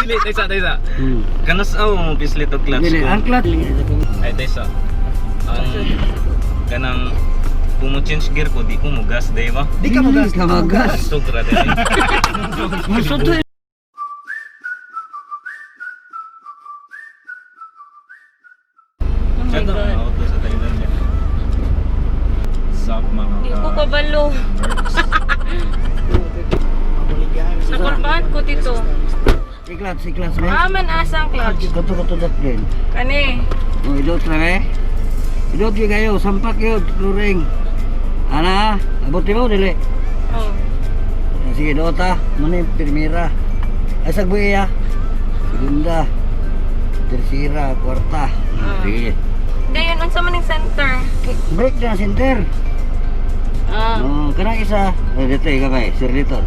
Pislit, Taysa. Kanas mo pislit o clutch ko. Ang clutch. Ay, Taysa. Ang kanang kung mo change gear ko, di ko mo gas, di ba? Di ka magas. Ka magas. Ito, grabe. Maksud Diyan na, auto sa Thailand yan. Sup mga Hindi ko kabalo. Nakulbaan ko dito. Iklas. Aman asang clutch. Kato dat din. Kani. Oh, idot na eh. Idot yung kayo, sampak yun, luring. Ana, abot mo dili. Oh. Sige, dota, mani primera. Ay sagbuy ya. Segunda. Tercera, kuarta. Sige. Dayon unsa man ning center? Break na center. Oh, kanang isa. Dito gamay, sirlitor.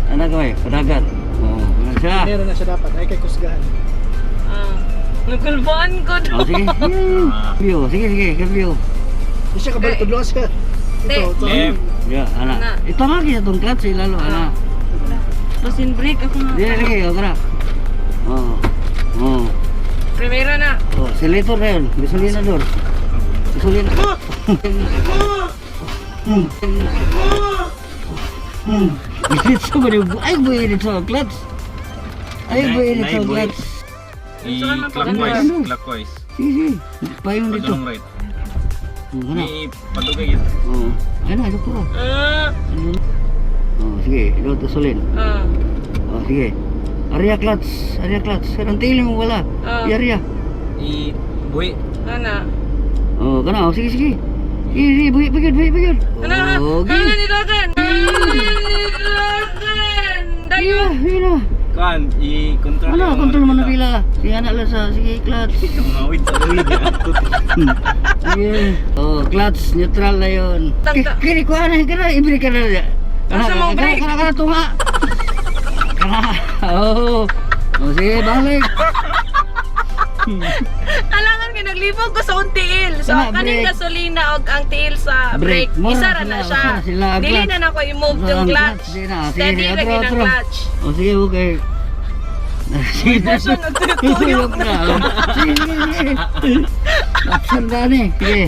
Ana gamay, padagan. Oh, kanang siya. Meron na siya dapat, ay kay kusgahan. Nakulbaan ko do. Oh, sige. Sige, cambio. Di siya kabalik tudlo siya. Ito. Left. Ya, ana. Ana. Ito lagi itong clutch lalo, ana. Basin break ako na. Dili lagi, oh, kana. Oh. Primera na. Oh, silitor na yun. Gasolinador. Gasolina. Dito ba niyo? Ay, buhay dito sa clutch. Clutch. Clockwise. Sige. Payon dito. Padulong right. Kana. May padugay yun. Oh. Ano, doktor. Oh, sige. Ito gasolin. Oh, sige. Area clutch. Sarang tili mo wala. Area. Buwi. Ana. Oh, kana. Oh, sige. Sige, buhay. Ana. Oh, Ana ni Dagan. Dayo. Hina. Kan, i-control Ano, kontrol mo na pila. Sige, anak lang sa, sige, clutch. Mawid sa uwid. Sige. Oh, clutch, neutral na yun. Kini ko kana, ibili ka na. Asa mong brake? Kana, tunga. Kana, oh. Oh, sige, balik. Alangan ka naglibog ko sa tiil. So Kana, kaning brake. gasolina og ang tiil sa Brake. brake. Mura Isa ra sila, na siya. sila ang Dili clutch. na nako i-move Ang yung clutch, clutch. di na. Sige, Steady sige, lagi ng atro. clutch. Oh, sige, okay. Sige, Siya nagtutuyok na. Sige. Laksan ba ni? Sige.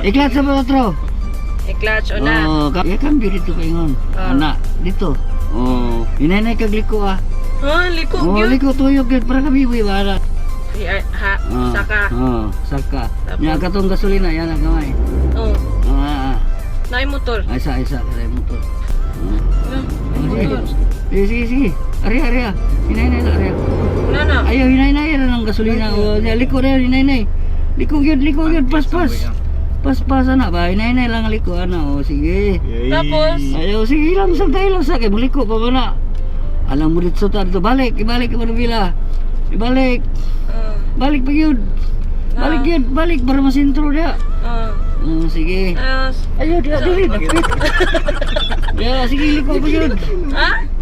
I-clutch sa mga otro. I-clutch o na. Oh, cambio dito pa ingon. Anak, dito. Oh, inanay kag liko ah. Liko Oh, gyud. liko tuyok gyud para kami buwi wala. Saka. Oh, saka. Tapos? Nya katong gasolina yan ang gamay. Oh. Naay motor. Isa kay motor. Motor. Sige. Ari. Inay na ari. Nana. Ayaw hinay-hinay ng gasolina. O, liko na hinay-hinay. Liko gyud, pas. Pas na ba? Hinay-hinay lang ang liko ana. O, sige. Tapos Ayaw, sige lang sa kay muliko pa ba na. Alam mo dito ta dito ibalik ka manubila. Ibalik pa gyud. Balik para masintro dia. Sige. Ayaw dili dapit. Ya, sige liko pa gyud.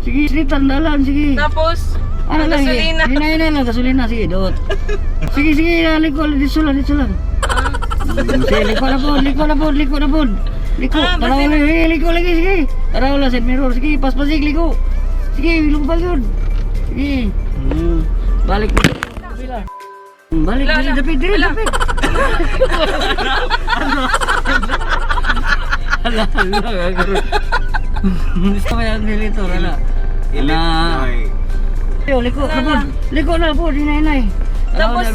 Sige, slitan dalan, sige. Tapos Ano lang, gasolina. hinay lang gasolina, sige, dot. Sige, liko lang. Sige, liko na po. Liko, taraw lang, liko lagi, sige. Taraw lang, set mirror, sige, paspasig, liko. Sige, liko pa yun. Sige. Balik. Balik, dapit. Ala. Gusto mo yung nilitor, ala. Yo, liko na po, hinay. Tapos,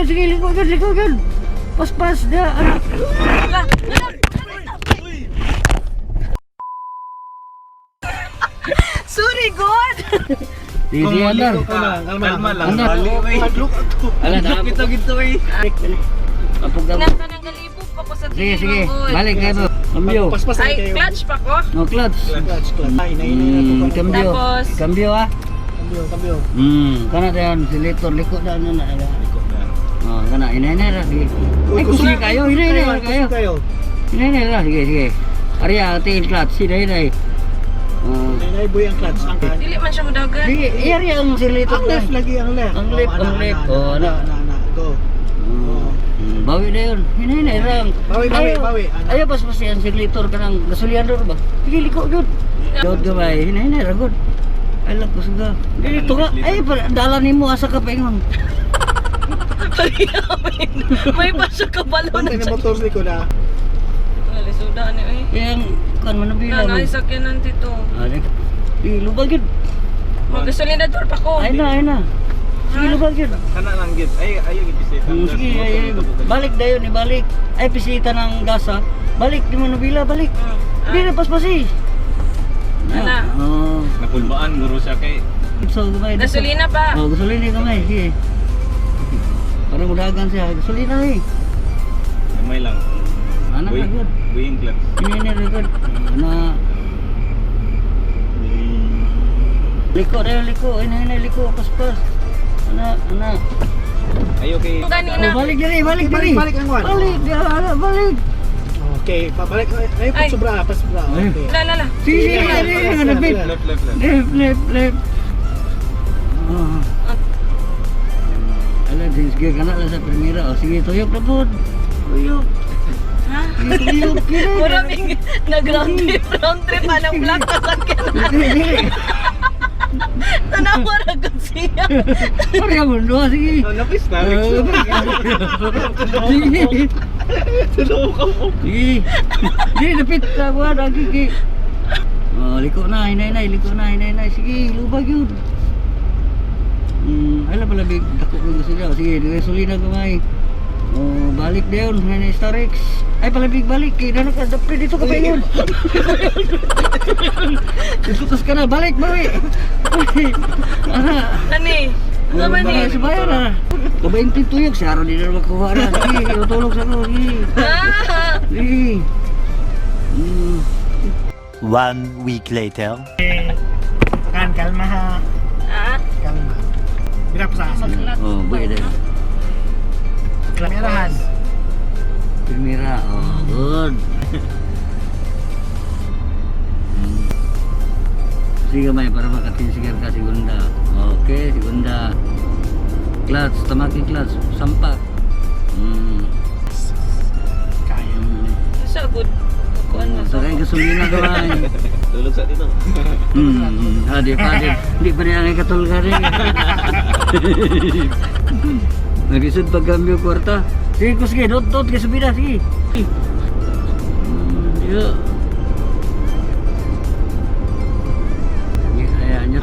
Sige, liko agad. Pas dia. Sorry, God. Sige, andar. Kalma lang. Andar. Ala na. Gito eh. Kapag Nasa nang galibog pa ko sa Sige, tingin mo, God. balik kayo. Cambio. Paspas Ay, kayo. clutch pa ko. No clutch. Clutch. Ay, nainay. Cambio. Tapos? Cambio ah. Cambio. Kana dayon silitor liko na ano na. Oh, kana inay ra di. Ay kusi kayo, inay kayo. Inay ra sige. Arya tail clutch hinay. Oh. Nainay boy ang clutch. Ang Dili man siya mudagan. Sige, area ang silitor. Ang left lagi, ang left. Ang left. Oh, ana. Go. Bawi na yun. Hinay lang. Bawi. Ayaw pas yan silitor ka ng gasolina ba? Sige liko yun. Yun gamay. Hinay ra gud. Ay lang ko suga. Dito ka. Ay dala nimo asa ka paingon. May pasok ka balon. Pantay na motor ko na. Alisuda ni oy. Yang kan manabila. Nanay sakyanan dito. Ay, di lubag yun. Magasolinador pa ko. Ay na. Sige lubag yun. Kana lang gid. Ay ayo gid bisita. Sige, ay, balik dayon, ibalik. Ay, pisita ng gasa. Balik, di manabila, balik. Di na paspasi. Ana. Oo. Napulbaan guro siya kay So, gamay. Gasolina pa. Oh, gasolina gamay, sige. Para mudagan siya, gasolina eh. gamay lang. Anak na good. Buing clutch. Ini record. Ana. Liko dayon, liko. Ini liko, paspas. Ana. Ayo kay Kanina. Oh, balik diri. Balik ang wan. Balik, dia ana, balik. Okay, pabalik. Ay, Ay. pasubra. Ay. Okay. Lala. Sige, hanapin. left. Left. Oh. Alam, sige ka na lang sa primera. O, sige, tuyok na po. Tuyok. Ha? Tuyok, kira. Mura may nag-round trip anong black kasakyan. Tanawa ra gud siya. Pare mo, no, sige. Napis na. Sige. Tulo ka mo. Sige. Sige, napit sa kuha, nagkiki. Oh, liko na, hinay-nay, sige, lubag yun. Ay lang pala, big, dako ko gusto niya. Sige, gasolina gamay. Oh, balik na yun, hinay Starex. Ay pala, big, balik. Kaya na dapre dito ka pa yun. Isutas ka na, balik. Ani. Nga man ni. Sa bayan na. Kabayin tuyok, siya rin din na magkuha na. Sige, utulog sa ko, sige. Ah! Sige. 1 week later. Kan, kalma ha. Ah? Kalma. Birap sa asal. Oh, buhay na. Kamerahan. Primera, oh, good. Sige may para makatinsigar ka segunda. Okay, segunda. Clutch, tamakin clutch, sampak. Kaya. Sa good. Kuan mo. Sakay gasolina gamay. Tulog sa dito. Hadi padir. Hindi pa niya katol ka rin. Nagisod pag cambio kwarta. Sige, dot ka subida, sige. Yeah.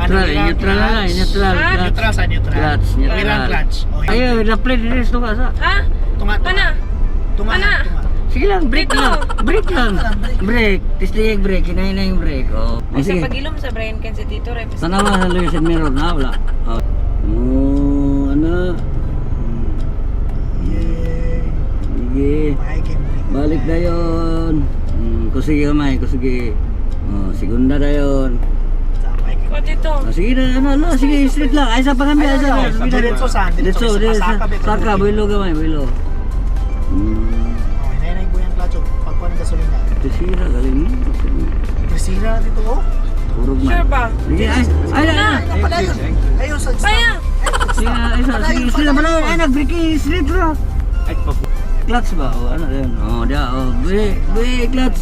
Neutral. Neutral sa neutral. Clutch, neutral. Wirang clutch. Okay. Ayo, na-play din ito ka sa. Ha? Tunga. Ana. Tunga. Ana. Sige lang, break lang. Break. Tistig break, hinay na yung break. Oh. Ay sa Sige. pag-ilom sa Brian Ken sa Tito Ray. Tanawa sa Luis and Mirror na, wala. Oh, ano? Yay. Sige. Mahikim. Balik na yun. Kusige kamay, kusige. Oh, segunda na yun. Ko dito. Sige na, sige, straight lang. Ay, sa pangambi, ay, sa Diretso sa. Diretso, saka, builo kamay, builo. Okay, nanay buyang clutch. Pagkuhan ng gasolina. Tisira, galing mo. Prisira dito oh. Purog man. Sure ba? Sige, ay, Ayun sa. Paya. sige, sila ba na, ay, nag-break straight lang. Ay pa. Clutch ba? O, ano yun? O, buhay, clutch.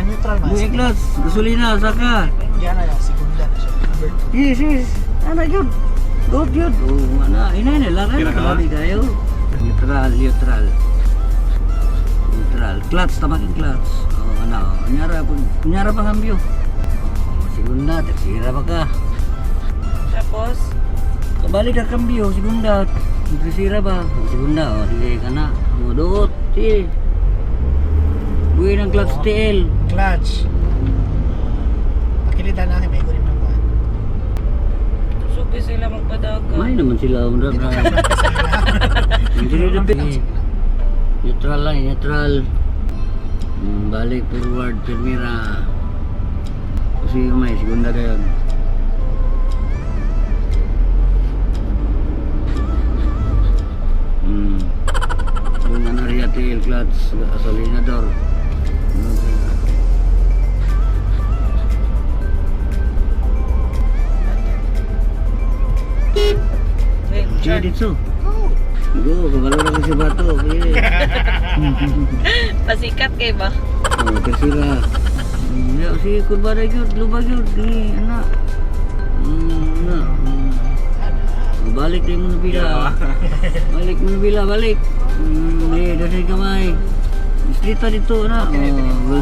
Neutral man. Buhay, clutch. Gasolina, saka. Yan na, segunda na siya. Number 2. Yes. Ano yun? Good yun. O, ano, inay, laran. Kira ka ba? Kalali tayo. Neutral. Clutch, tamakin clutch. O, ano, kunyara pa kambyo. O, segunda, tersira pa ka. Tapos Kabalik ka kambyo, segunda. Tersira ba? O, segunda, o, sige ka na. O, doot, sige. Buhay ng clutch TL. Clutch. Pakilitan natin, may gulim ng buwan. sugi sila magpadaga. May naman sila, Neutral lang, neutral. Balik, forward, Primera. Kasi may segunda na yun. Kung ano riyatil, clutch, gasolinador. Sige dito. Go, kabalo na ko si Bato. Okay. Pasikat kay ba? Oh, tersira. Ya, si kurba na yun, lubag yun. Anak. na. Balik din mo na bila. Balik mo na bila, balik. Dari kamay. Istrita dito na.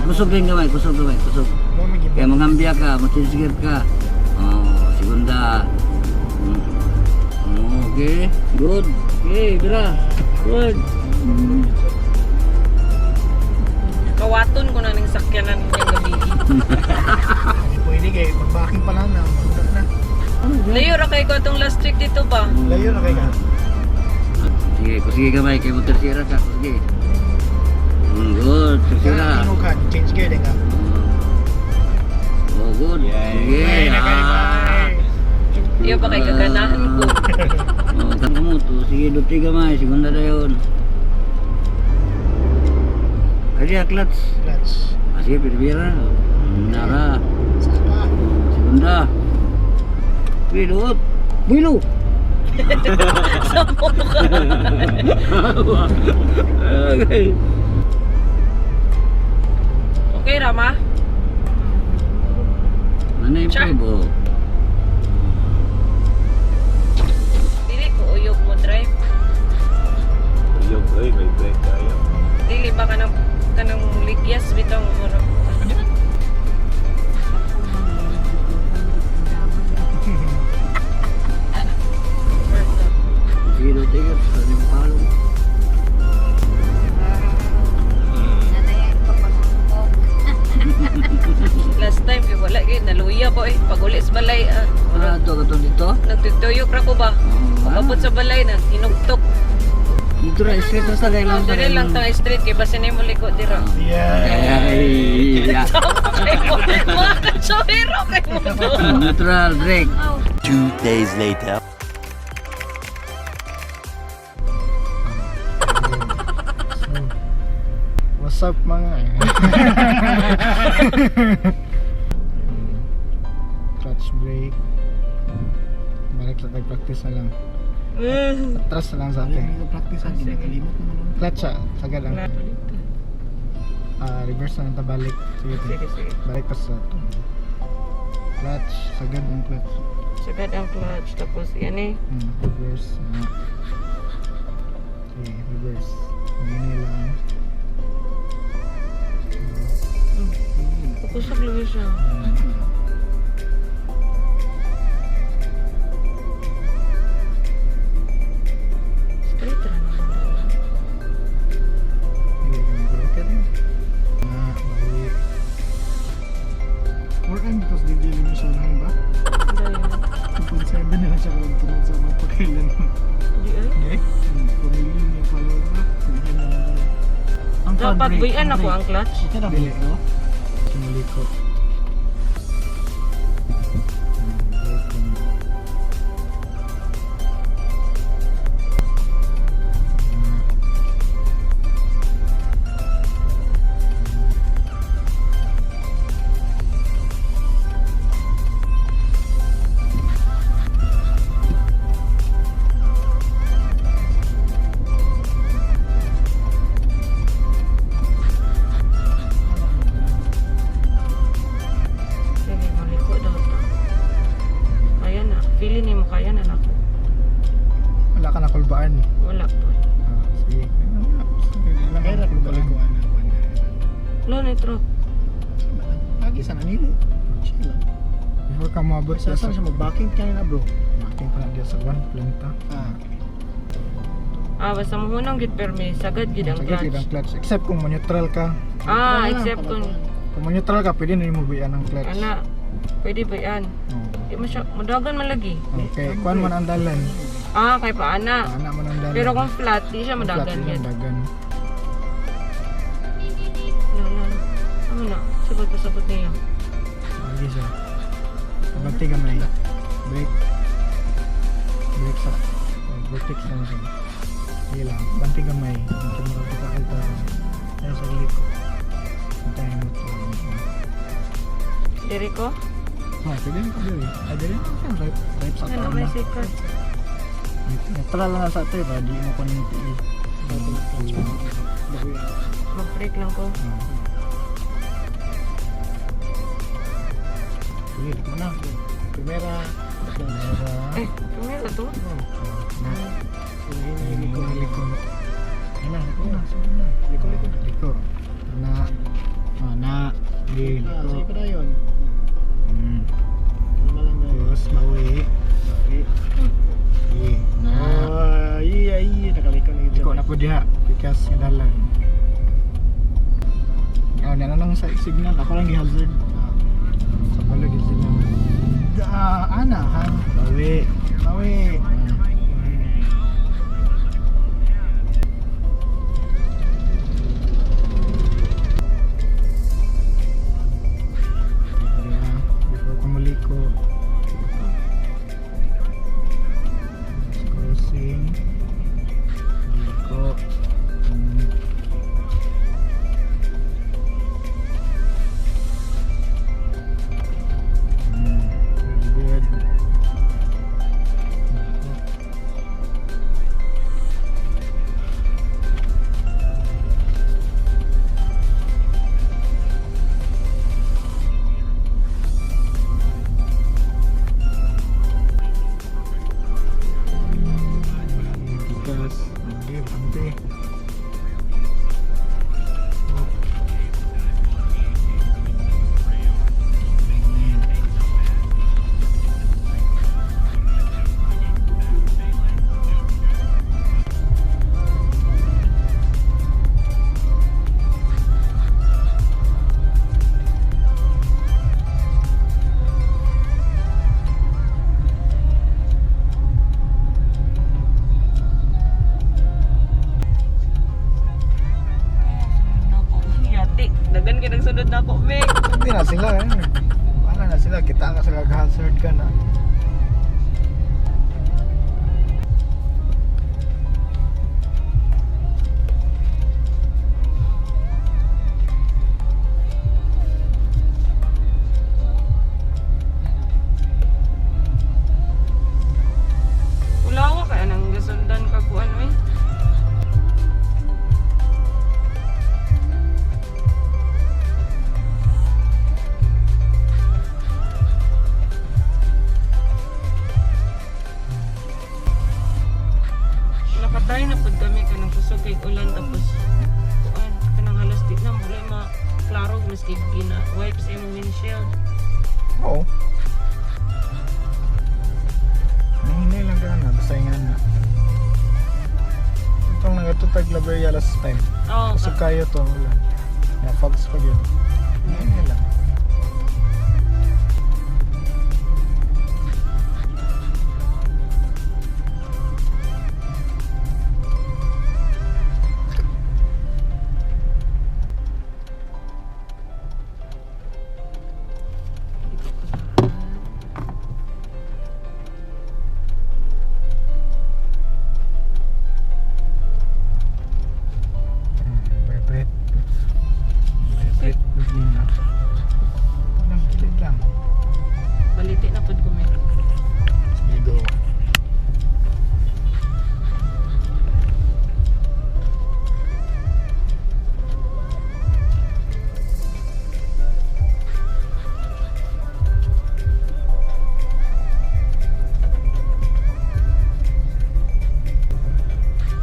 Kusog din kamay, kusog. Mo maging Kaya mangambia ka, matinsigir ka. Segunda. Okay, good. Okay, bira. Good. Kawaton ko na ng sakyanan niya gabi. pwede kayo mag-backing pa lang na. Layo ra kay ko itong last week dito ba? Layo na kayo ka. Sige, kusige kamay, kaya mo tersira ka. Sige. Good, tersira. Tingog ka, change gear din ka. Oh, good. Sige. Iyo ba kay kaganahan ko? Kan kamu tuh, sige, duti kamay, segunda na yun. Kaya clutch. Clutch. Sige, bira-bira. Nara. Saka. Segunda. Bilot. Bilo. Sampo ka. Okay. Okay, Rama? Mana yung Sure. po? Dili ko uyog mo drive. Uyog, may break tayo. Dili ba kanang ligyas bitong mo. Sige, duti ka. Sa yung palong. Last time kay wala kay naluya ko pag uli sa balay Ito, ito dito. nagtutuyok ra ko ba? Pagabot sa balay na hinugtok. Dito na, straight na sa lang. Dire lang tang straight kay basin mo liko dira. Yeah. Ay, Mga katsahero kay mo doon. neutral brake. 2 days later. What's up mga clutch brake. Balik sa tag-practice na lang. Atras na lang sa atin. Practice ang ginagalimot mo naman. Clutch sagad lang. Reverse na lang ta balik. Sige. Balik pa sa clutch, sagad ang clutch. Sagad ang clutch tapos yan eh. Reverse. Okay, reverse. Ganyan lang. Kusog lagi siya. Straight ra naman. Hindi ka mag-rocket na. Balik. Or tapos digilin mo siya lang ba? Dahil. 2.7 na lang siya kung tunod sa magpakailan mo. Di ay. Pumilin yung follower na. Pumilin na lang. Ang Dapat buyan ako ang clutch. Ito na bili ko. Sinuli ko. Sige, maliko daw to. Kaya na. Feeling ni mo kaya na nako. Wala ka na kulbaan. Wala po. Sige. Kaya na kulbaan. Lo nitro. Lagi sana nilo. Chill lang. Before ka mabot sa saan siya mag-backing ka na bro? Backing pa na dia sa 1 planta. Basta mo hunang gid permi sagad gid ang Sagad yun ang clutch. clutch. Except kung neutral ka. Except kung Kung neutral ka, pwede na mo buyan ang clutch. ana pwede ba yan? Di mo siya madagan man lagi. Okay, kuan man ang dalan. Kay paana. Ana man ang dalan. Pero kung flat, di siya Flat madagan yun yan. ang dagan. No. Ano na? Sabot niya. Lagi siya. Pabati gamay. Brake. Brake sa vertex lang siya. Sige lang. Banti gamay. Banti mo ka kita. Ayaw sa gilid ko. Bantayin mo ito. Diri ko? Pwede rin ka diri. Diri na siya. Right sa Ano tama. may secret? Neutral lang sa ito. Di mo pa nito Mag-break lang ko. Sige, lik mo na. Primera, Eh, kumila to. Liko. Ano, liko na. Liko. Na. Di, liko. Sa'yo pa na yun. Terus bawi. Na. Iya, nakalikon na Liko na po diha. Pikas nga dalan. Oh, nananong sa signal. Ako lang gi-hazard. Sa balag yung signal. Ana, ha? Bawi. Before kumuliko. Crossing. Liko. Very good. Tikas, hindi, pante. Yati, dagan ka nagsunod na ako, Meg. Hindi na sila eh. Wala na sila. Kita ka sila hazard ka na. Ulawa kaya nang gasundan ka kuan, eh. Nakatay na pud kami kanang kusog kay ulan tapos kuan kanang halos di na mula klaro maski gina wipe sa imong windshield. Oo. Hindi lang ka na. Basta nga na. Itong nagatutag Laberia last time. Oh, Kusog kayo to. Wala. Fogs pa yun. Hindi lang. Vibrate. Begina. Lang, pilit lang. baliti na pud kumi. Sige, go.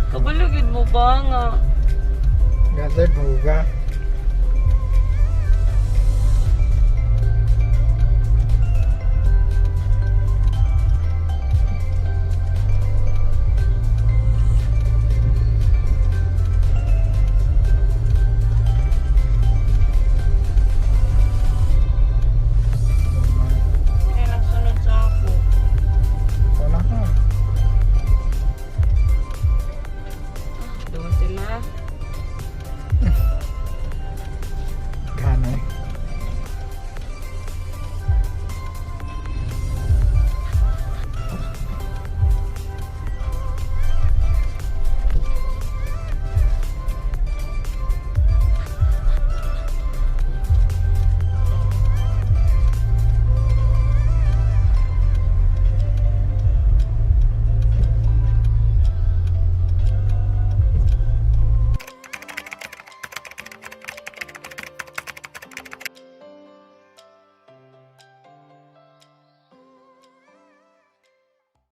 Kabalugid mo ba nga Gathered mo ka.